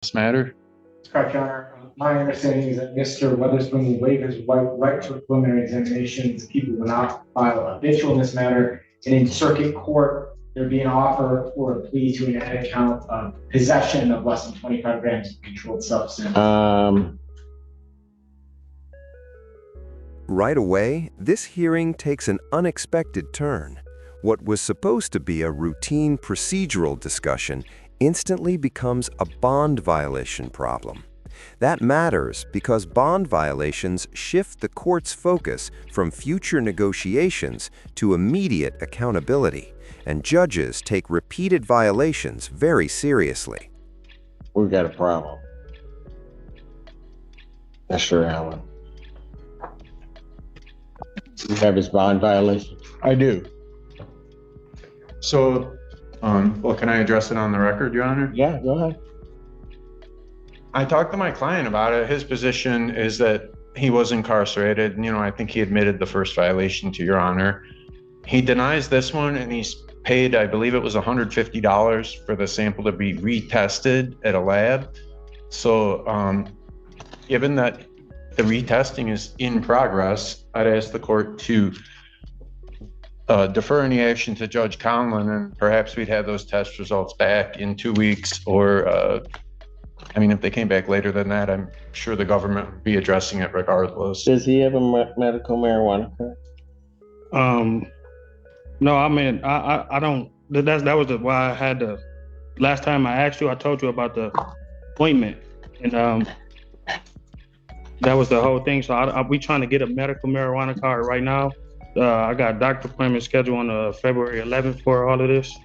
this matter? Correct, Your Honor. My understanding is that Mr. Weatherspoon waived his right to a preliminary examination. The people will not file a vigil in this matter. And in circuit court, there'd be an offer for a plea to an added count of possession of less than 25 grams of controlled substance. Right away, this hearing takes an unexpected turn. What was supposed to be a routine procedural discussion instantly becomes a bond violation problem. That matters because bond violations shift the court's focus from future negotiations to immediate accountability, and judges take repeated violations very seriously. We've got a problem. Mr. Allen. You have his bond violation? I do. So, well, can I address it on the record, Your Honor? Yeah, go ahead. I talked to my client about it. His position is that he was incarcerated. You know, I think he admitted the first violation, to Your Honor. He denies this one, and he's paid, I believe it was $150 for the sample to be retested at a lab. So, given that the retesting is in progress, I'd ask the court to defer any action to Judge Conlon, and perhaps we'd have those test results back in 2 weeks, or I mean, if they came back later than that, I'm sure the government would be addressing it regardless. Does he have a medical marijuana card? No, I mean, I don't. That was why I had the last time I asked you. I told you about the appointment, and that was the whole thing. So we trying to get a medical marijuana card right now. I got a doctor appointment scheduled on February 11th for all of this.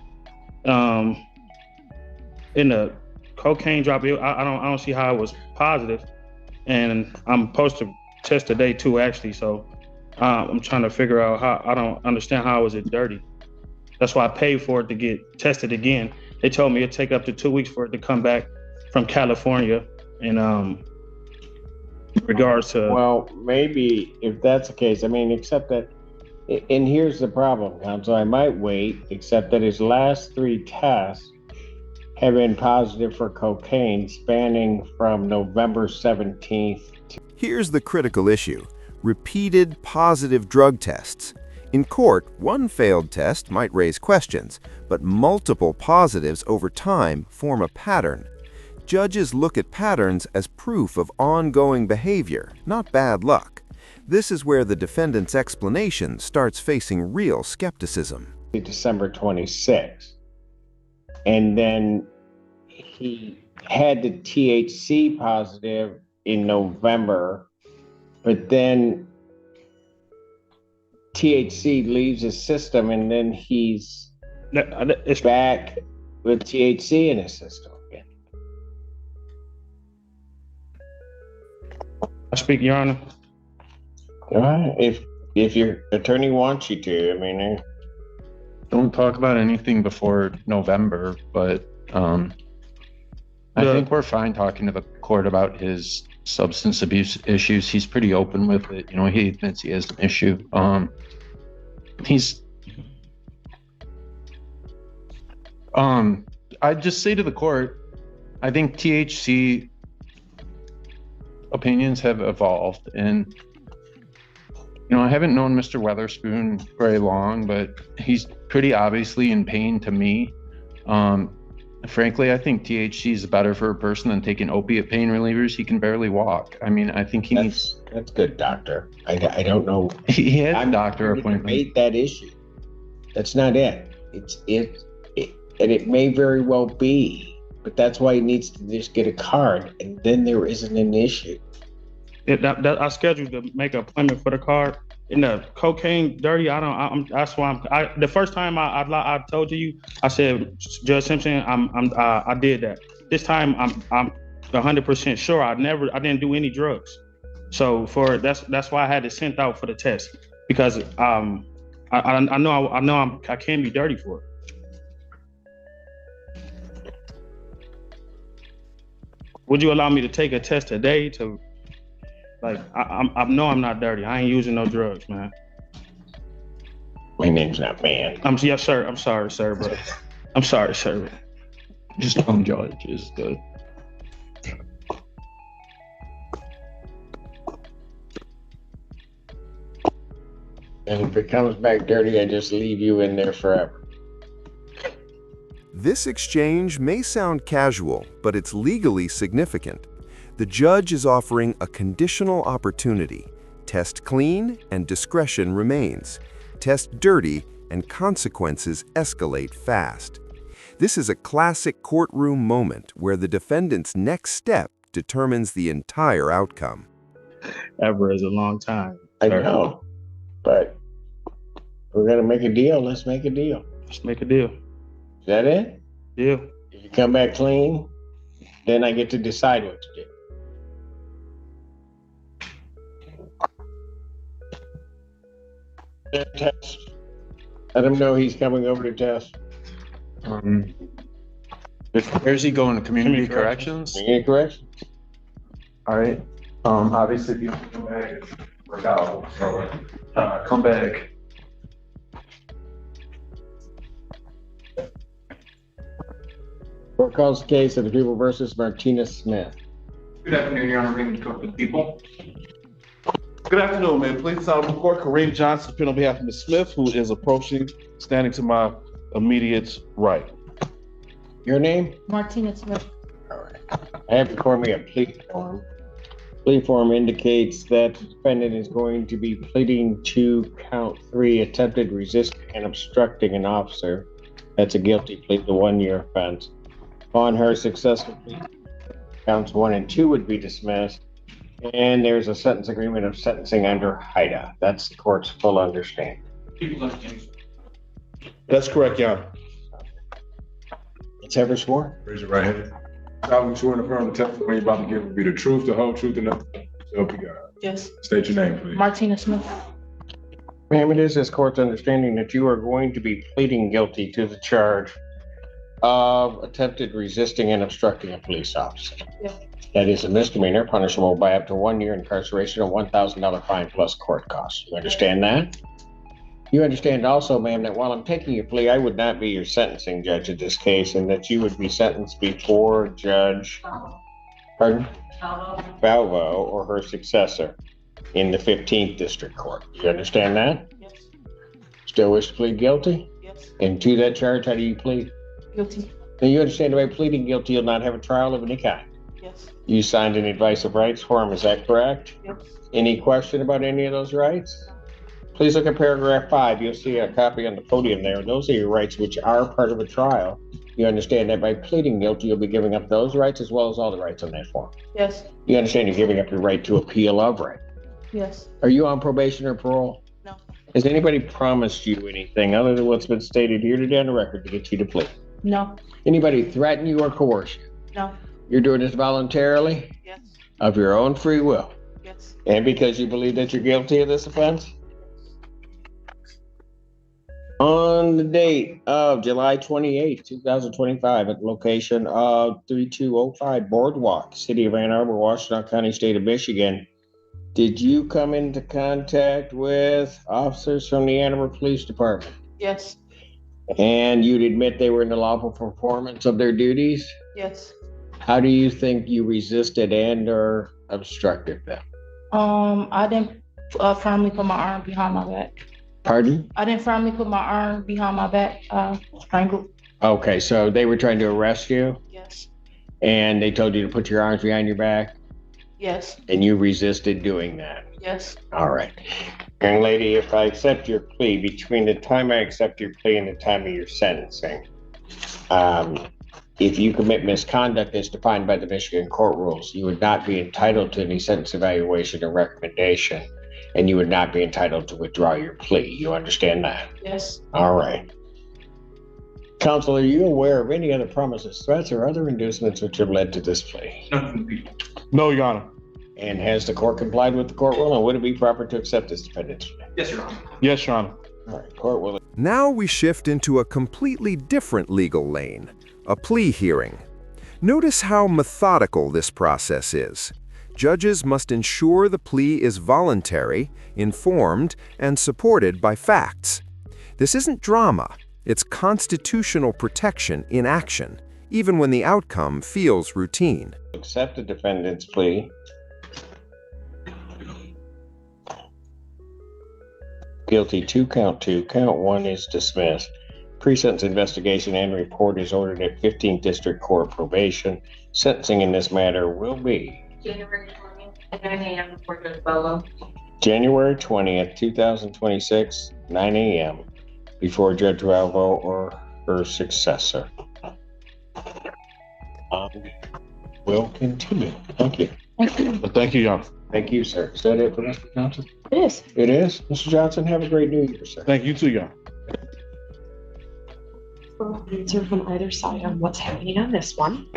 In the cocaine drop, I don't see how it was positive, and I'm supposed to test today too, actually. So I'm trying to figure out how. I don't understand how was it dirty. That's why I paid for it to get tested again. They told me it'd take up to 2 weeks for it to come back from California, and regards to. Well, maybe if that's the case, I mean, except that, and here's the problem, counsel. I might wait, except that his last 3 tests have been positive for cocaine, spanning from November 17th. Here's the critical issue: repeated positive drug tests. In court, one failed test might raise questions, but multiple positives over time form a pattern. Judges look at patterns as proof of ongoing behavior, not bad luck. This is where the defendant's explanation starts facing real skepticism. December 26th. And then he had the THC positive in November, but then THC leaves his system, and then he's back with THC in his system again. I speak, Your Honor. All right. If your attorney wants you to, I mean, Don't talk about anything before November, but I think we're fine talking to the court about his substance abuse issues. He's pretty open with it. You know, he admits he has an issue. I'd just say to the court, I think THC opinions have evolved, and you know, I haven't known Mr. Weatherspoon very long, but he's pretty obviously in pain to me. Frankly, I think THC is better for a person than taking opiate pain relievers. He can barely walk. I mean, I think he needs. That's good, doctor. I don't know. He had a doctor appointment. Made that issue. That's not it. And it may very well be, but that's why he needs to just get a card, and then there isn't an issue. I scheduled to make an appointment for the card. In the cocaine dirty, that's why the first time I told you, I said, Judge Simpson, I did that. This time I'm 100% sure I didn't do any drugs. So that's why I had it sent out for the test, because I know I can't be dirty for it. Would you allow me to take a test today to, like, I know I'm not dirty. I ain't using no drugs, man. My name's not man. Yes, sir. I'm sorry, sir, but I'm sorry, sir. Just judge is good. And if it comes back dirty, I just leave you in there forever. This exchange may sound casual, but it's legally significant. The judge is offering a conditional opportunity. Test clean and discretion remains. Test dirty and consequences escalate fast. This is a classic courtroom moment where the defendant's next step determines the entire outcome. Ever is a long time. I sir. know, but we're gonna make a deal. Let's make a deal. Let's make a deal. Is that it? Deal. If you come back clean, then I get to decide what to do. Test. Let him know he's coming over to test. Where's he going? To community Community corrections? Any corrections? All right. Obviously, if you come back, work out. So, come back. Court calls the case of the people versus Martinez Smith. Good afternoon, Your Honor. Raymond Cook with the people. Good afternoon, man. Please sound court. Kareem Johnson, appearing on behalf of Ms. Smith, who is approaching, standing to my immediate right. Your name? Martinez Smith. All right. I have before me a plea form. Plea form indicates that the defendant is going to be pleading to count 3, attempted resisting and obstructing an officer. That's a guilty plea, the 1-year offense. Upon her successful plea, counts 1 and 2 would be dismissed. And there's a sentence agreement of sentencing under HIDA. That's the court's full understanding. That's correct, Your Honor. It's ever sworn? Raise your right hand. Solemnly sworn to affirm the testimony you're about to give will be the truth, the whole truth, and nothing but the truth. So help you God. Yes. State your name, please. Martinez Smith. Ma'am, it is this court's understanding that you are going to be pleading guilty to the charge of attempted resisting and obstructing a police officer. Yeah. That is a misdemeanor, punishable by up to 1 year incarceration and $1,000 fine plus court costs. You understand that? You understand also, ma'am, that while I'm taking your plea, I would not be your sentencing judge in this case, and that you would be sentenced before Judge Valvo or her successor in the 15th District Court. You understand that? Yes. Still wish to plead guilty? Yes. And to that charge, how do you plead? Guilty. Now you understand that by pleading guilty, you'll not have a trial of any kind. Yes. You signed an advice of rights form, is that correct? Yes. Any question about any of those rights? Please look at paragraph 5. You'll see a copy on the podium there. Those are your rights which are part of a trial. You understand that by pleading guilty, you'll be giving up those rights as well as all the rights on that form. Yes. You understand you're giving up your right to appeal of right. Yes. Are you on probation or parole? No. Has anybody promised you anything other than what's been stated here today on the record to get you to plead? No. Anybody threaten you or coerce you? No. You're doing this voluntarily? Yes. Of your own free will? Yes. And because you believe that you're guilty of this offense? On the date of July 28, 2025, at the location of 3205 Boardwalk, City of Ann Arbor, Washington County, State of Michigan, did you come into contact with officers from the Ann Arbor Police Department? Yes. And you'd admit they were in the lawful performance of their duties? Yes. How do you think you resisted and or obstructed them? I didn't firmly put my arm behind my back. Pardon? I didn't firmly put my arm behind my back. Strangled. Okay, so they were trying to arrest you Yes. and they told you to put your arms behind your back Yes. and you resisted doing that. Yes. All right. Young lady, if I accept your plea, between the time I accept your plea and the time of your sentencing, if you commit misconduct as defined by the Michigan court rules, you would not be entitled to any sentence evaluation or recommendation, and you would not be entitled to withdraw your plea. You understand that? Yes. All right. Counsel, are you aware of any other promises, threats, or other inducements which have led to this plea? No, Your Honor. And has the court complied with the court rule, and would it be proper to accept this defendant's plea? Yes, Your Honor. Yes, Your Honor. All right, court will. Now we shift into a completely different legal lane, a plea hearing. Notice how methodical this process is. Judges must ensure the plea is voluntary, informed, and supported by facts. This isn't drama, it's constitutional protection in action, even when the outcome feels routine. Accept the defendant's plea. Guilty to count 2. Count 1 is dismissed. Pre-sentence investigation and report is ordered at 15th District Court probation. Sentencing in this matter will be January 20th at 9 a.m. before Judge Bello. January 20th, 2026, 9 a.m. before Judge Valvo or her successor. We'll continue. Thank you. Thank you, John. Thank you, sir. Is that it for Mr. Johnson? It is. It is? Mr. Johnson, have a great New Year, sir. Thank you too, John. We'll answer from either side on what's happening on this one.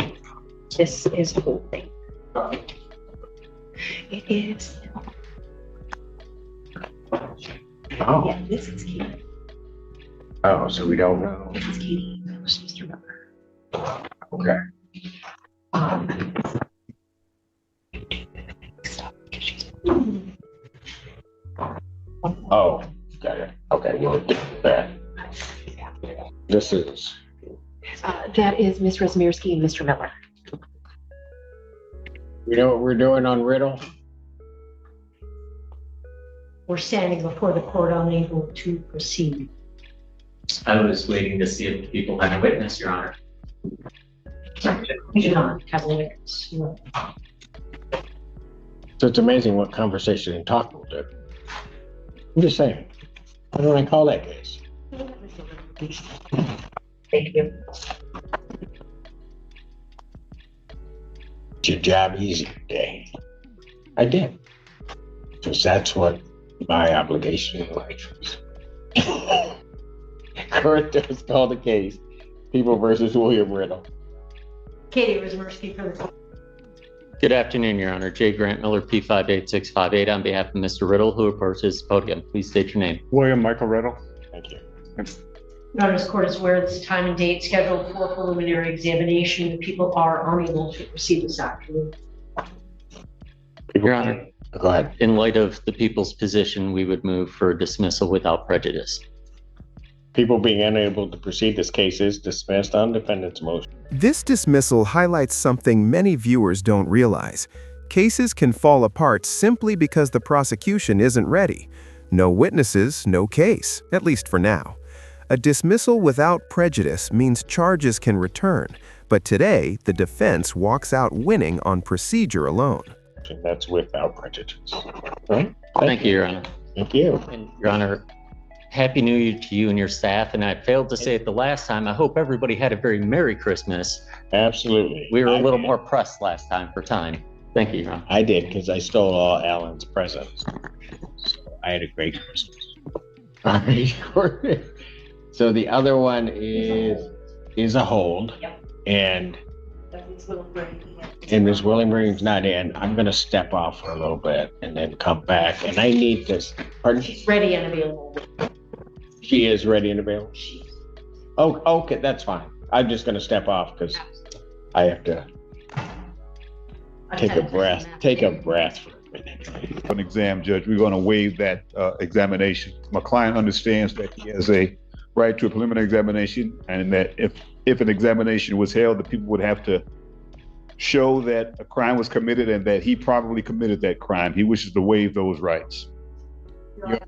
This is holding. It is. Oh. Yeah, this is Katie. Oh, so we don't know. This is Katie. That was Mr. Miller. Okay. Oh, got it. Okay, we'll do that. This is. That is Ms. Razmirsky and Mr. Miller. You know what we're doing on Riddle? We're standing before the court unable to proceed. I was waiting to see if people had a witness, Your Honor. We do not have a witness. No. So it's amazing what conversation and talk will do. I'm just saying. What do I call that case? Thank you. Did your job easy today? I did. Because that's what my obligation in life is. Court does call the case. People versus William Riddle. Katie Razmirsky for the. Good afternoon, Your Honor. J. Grant Miller, P58658, on behalf of Mr. Riddle, who approaches the podium. Please state your name. William Michael Riddle. Thank you. Your Honor, this court is aware this time and date scheduled for preliminary examination. The people are unable to proceed this afternoon. Your Honor, Go ahead. in light of the people's position, we would move for dismissal without prejudice. People being unable to proceed, this case is dismissed on defendant's motion. This dismissal highlights something many viewers don't realize. Cases can fall apart simply because the prosecution isn't ready. No witnesses, no case, at least for now. A dismissal without prejudice means charges can return, but today the defense walks out winning on procedure alone. And that's without prejudice. Right? Thank you, Your Honor. Thank you. And Your Honor, Happy New Year to you and your staff. And I failed to say it the last time. I hope everybody had a very Merry Christmas. Absolutely. We were a little more pressed last time for time. Thank you, Your Honor. I did, because I stole all Alan's presents. So I had a great Christmas. All right. So the other one is a hold. Yep. And Ms. Williams's not in. I'm going to step off for a little bit and then come back. And I need this. Pardon? She's ready and available. She is ready and available? Oh, okay, that's fine. I'm just going to step off because I have to take a breath. Take a breath for a minute. An exam, Judge, we're going to waive that examination. My client understands that he has a right to a preliminary examination, and that if an examination was held, the people would have to show that a crime was committed and that he probably committed that crime. He wishes to waive those rights. I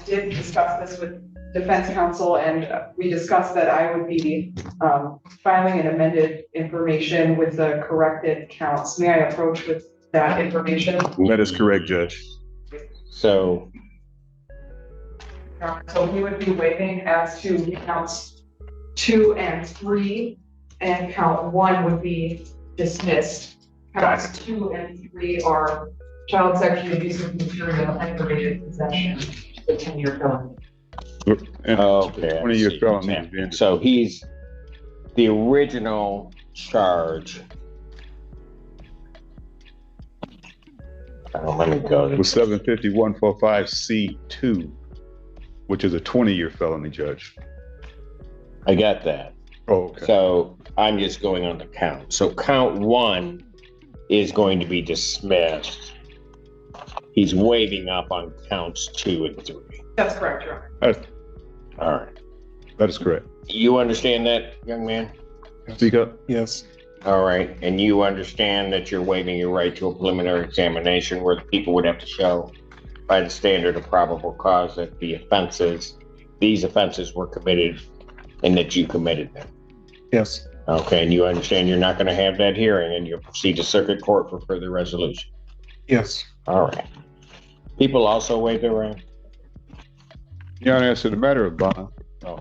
did discuss this with defense counsel, and we discussed that I would be filing an amended information with the corrected counts. May I approach with that information? That is correct, Judge. So we would be waiving as to counts 2 and 3, and count 1 would be dismissed. Counts 2 and 3 are child sexual abuse of material and aggravated possession, the 10-year felony. okay, 20-year felony. So he's the original charge. Let me go. With 751.45C2, which is a 20-year felony, Judge. I got that. Oh, okay. So I'm just going on the count. So count 1 is going to be dismissed. He's waiving up on counts 2 and 3. That's correct, Your Honor. All right. That is correct. You understand that, young man? Speak up. Yes. All right. And you understand that you're waiving your right to a preliminary examination where the people would have to show by the standard of probable cause that these offenses were committed and that you committed them. Yes. Okay, and you understand you're not going to have that hearing and you'll proceed to circuit court for further resolution. Yes. All right. People also waive their right. Your Honor, as to the matter of bond. Oh,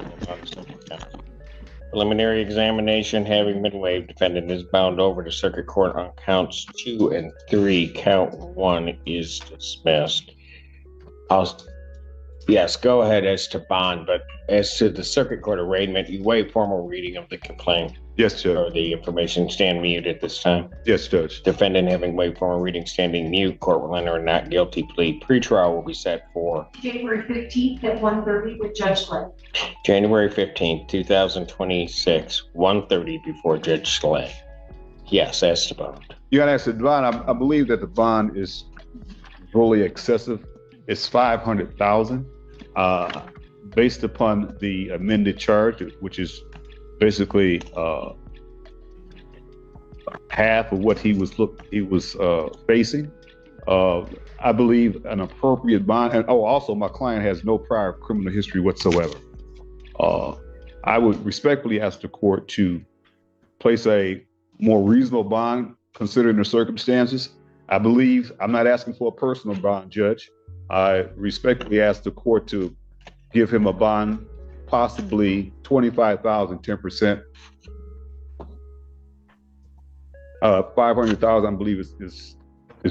preliminary examination having been waived, defendant is bound over to circuit court on counts 2 and 3. Count 1 is dismissed. Yes, go ahead as to bond, but as to the circuit court arraignment, you waive formal reading of the complaint. Yes, Judge. Or the information, stand mute at this time. Yes, Judge. Defendant having waived formal reading, standing mute. Court will enter a not guilty plea. Pretrial will be set for January 15th at 1:30 with Judge Slay. January 15th, 2026, 1:30 before Judge Slay. Yes, as to bond. Your Honor, as to bond, I believe that the bond is really excessive. It's $500,000, based upon the amended charge, which is basically half of what he was facing. I believe an appropriate bond, and also my client has no prior criminal history whatsoever. I would respectfully ask the court to place a more reasonable bond considering the circumstances. I believe, I'm not asking for a personal bond, Judge. I respectfully ask the court to give him a bond, possibly $25,000, 10%. $500,000, I believe, is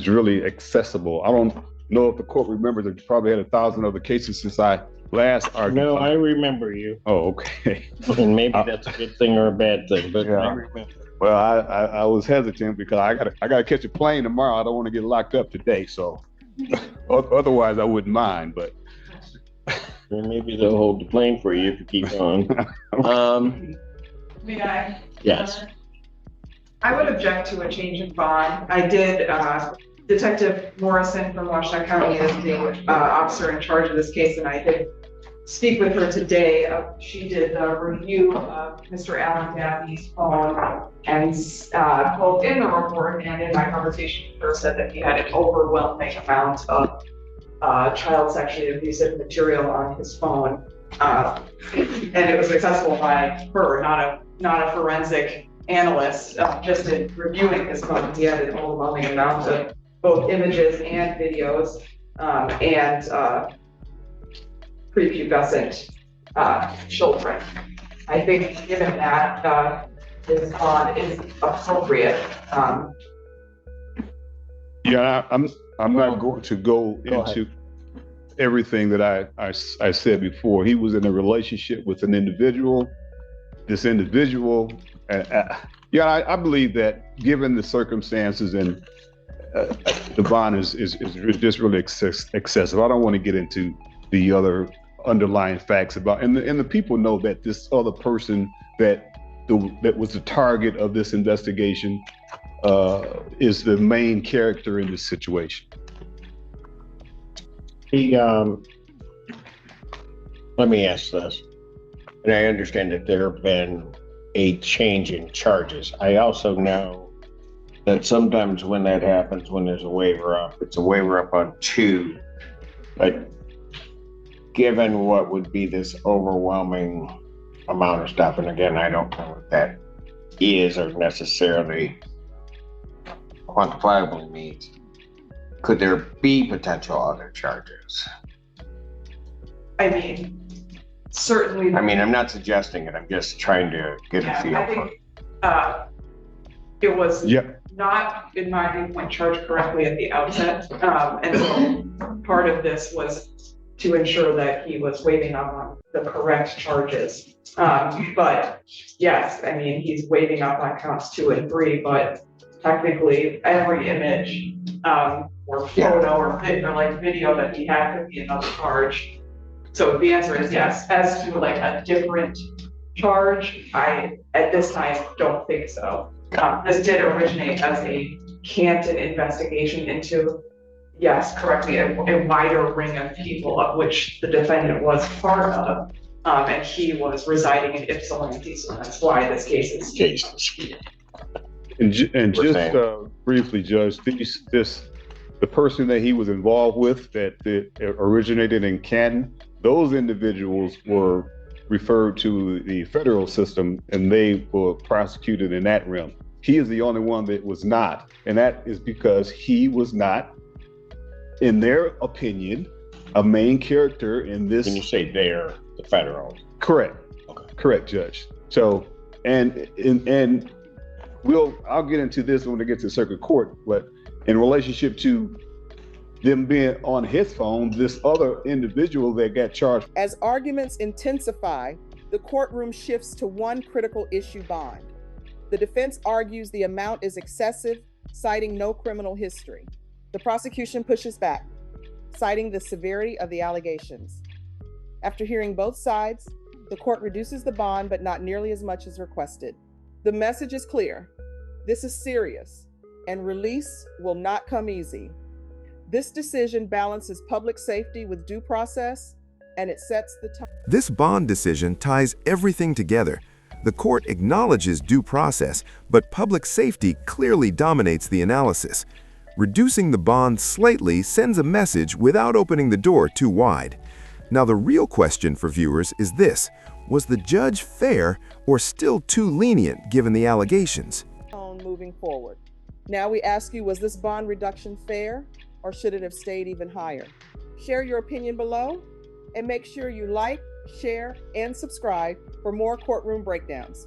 really accessible. I don't know if the court remembers. It probably had 1,000 other cases since I last argued. No, I remember you. Oh, okay. And maybe that's a good thing or a bad thing, but Yeah. I remember. Well, I was hesitant because I gotta catch a plane tomorrow. I don't want to get locked up today, so otherwise I wouldn't mind. But maybe they'll hold the plane for you if you keep on. May I? Yes. I would object to a change in bond. I did, Detective Morrison from Washington County is the officer in charge of this case, and I did speak with her today. She did a review of Mr. Alan Dabney's phone, and both in the report and in my conversation with her said that he had an overwhelming amount of child sexually abusive material on his phone, and it was accessible by her, not a forensic analyst. Just in reviewing his phone, he had an overwhelming amount of both images and videos, and prepubescent children. I think given that his bond is appropriate. Yeah, I'm not going to go into everything that I said before. He was in a relationship with an individual. This individual, I believe that given the circumstances and the bond is just really excessive. I don't want to get into the other underlying facts about, and the people know that this other person that was the target of this investigation is the main character in this situation. Let me ask this, and I understand that there have been a change in charges. I also know that sometimes when that happens, when there's a waiver up, it's a waiver up on 2, but given what would be this overwhelming amount of stuff, and again, I don't know what that is or necessarily quantifiably means, could there be potential other charges? I mean, certainly. I mean, I'm not suggesting it, I'm just trying to get a feel I for think it was not, in my viewpoint, charged correctly at the outset. And so part of this was to ensure that he was waiving up on the correct charges. But yes, I mean, he's waiving up on counts 2 and 3, but technically every image or photo or video that he had could be another charge. So the answer is yes. As to like a different charge, I at this time don't think so. This did originate as a Canton investigation into, yes, correctly, a wider ring of people of which the defendant was part of, and he was residing in Ypsilanti, so that's why this case is case. And just briefly, Judge, the person that he was involved with that originated in Canton, those individuals were referred to the federal system and they were prosecuted in that realm. He is the only one that was not, and that is because he was not, in their opinion, a main character in this. When you say they're the federal. Correct. Okay. Correct, Judge. So, and I'll get into this when it gets to circuit court, but in relationship to them being on his phone, this other individual that got charged. As arguments intensify, the courtroom shifts to one critical issue: bond. The defense argues the amount is excessive, citing no criminal history. The prosecution pushes back, citing the severity of the allegations. After hearing both sides, the court reduces the bond, but not nearly as much as requested. The message is clear. This is serious, and release will not come easy. This decision balances public safety with due process, and it sets the tone. This bond decision ties everything together. The court acknowledges due process, but public safety clearly dominates the analysis. Reducing the bond slightly sends a message without opening the door too wide. Now, the real question for viewers is this: was the judge fair or still too lenient given the allegations? Moving forward. Now we ask you, was this bond reduction fair, or should it have stayed even higher? Share your opinion below, and make sure you like, share, and subscribe for more courtroom breakdowns.